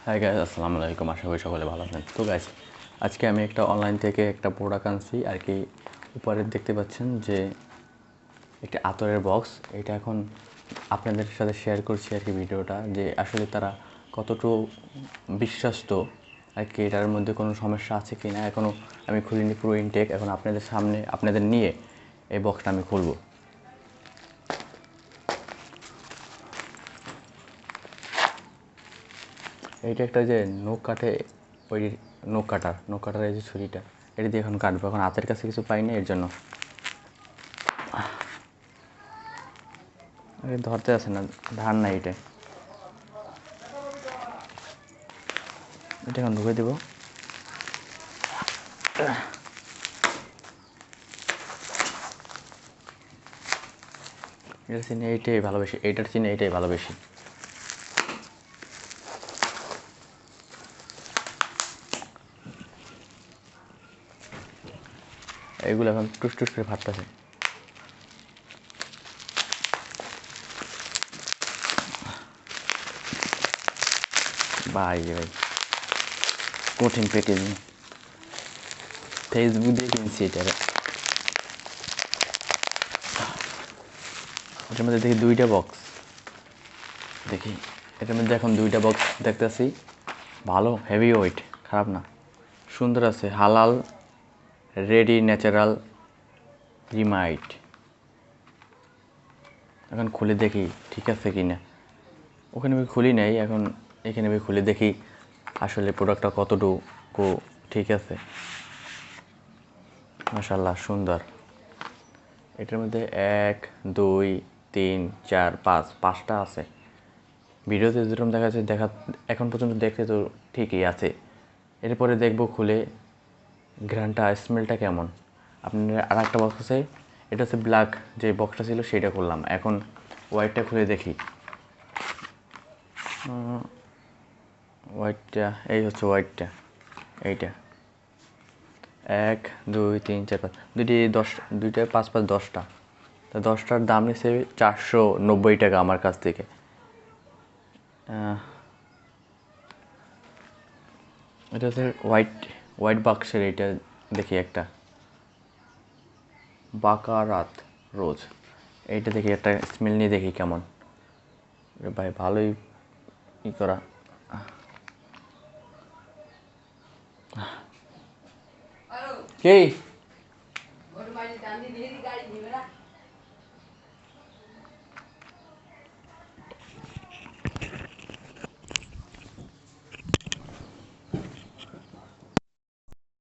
Hi guys, আসসালামু আলাইকুম। আশা করি সকলে ভালো আছেন। তো গাইস, আজকে আমি একটা অনলাইন থেকে একটা প্রোডাক্ট আনছি আর কি। উপরে দেখতে পাচ্ছেন যে একটা আতরের বক্স। এটা এখন আপনাদের সাথে শেয়ার করছি আর কি ভিডিওটা, যে আসলে তারা কতটুকু বিশ্বস্ত আর কি, এটার মধ্যে কোনো সমস্যা আছে কি না। এখনও আমি খুলিনি পুরো ইনটেক। এখন আপনাদের সামনে আপনাদের নিয়ে এই বক্সটা আমি খুলবো। এইটা একটা যে নখ কাটে, ওই নখ কাটার এই যে ছুরিটা, এটা দিয়ে এখন কাটবো। এখন হাতের কাছে কিছু পাই না, এর জন্য ধরতে আছে না, ধার নাই। এটা এখন ঢুকে দেবো। এটার চিনি এইটাই ভালোবেসি, এইটার চিনি এইটাই ভালোবেসি। এইগুলো এখন টুস টুস করে ফাটতেছে। ভাই ভাই, কঠিন প্যাকেজিং। ফেসবুক দিয়ে কিনছি এটারে। এটার মধ্যে দেখি দুইটা বক্স। দেখি এটার মধ্যে এখন দুইটা বক্স দেখতেছি। ভালো, হেভি ওয়েট, খারাপ না, সুন্দর আছে। হালাল রেডি ন্যাচারাল রিমাইট। এখন খুলে দেখি ঠিক আছে কি না। ওখানে আমি খুলি নাই, এখন এখানে আমি খুলে দেখি আসলে প্রোডাক্টটা কতটুকু ঠিক আছে। মাশাআল্লাহ, সুন্দর। এটার মধ্যে 1 2 3 4 5 5টা আছে। ভিডিওতে যেরকম দেখা যাচ্ছে, এখন পর্যন্ত দেখতে তো ঠিকই আছে। এরপরে দেখব খুলে ঘ্রাণটা, স্মেলটা কেমন। আপনার আর একটা বক্স আছে, এটা হচ্ছে ব্ল্যাক যে বক্সটা ছিল সেটা খুললাম। এখন হোয়াইটটা খুলে দেখি। হোয়াইটটা, এই হচ্ছে হোয়াইটটা, এইটা 1 2 3 4 5, দুইটা 5 5 10টা। তা 10টার দাম নিচ্ছে 490 টাকা আমার কাছ থেকে। এটা হচ্ছে হোয়াইট বাক্সের। এইটা দেখি একটা বাকারাত রোজ। এইটা দেখি একটা স্মেল নিয়ে দেখি কেমন। ভাই ভালোই ই করা। কি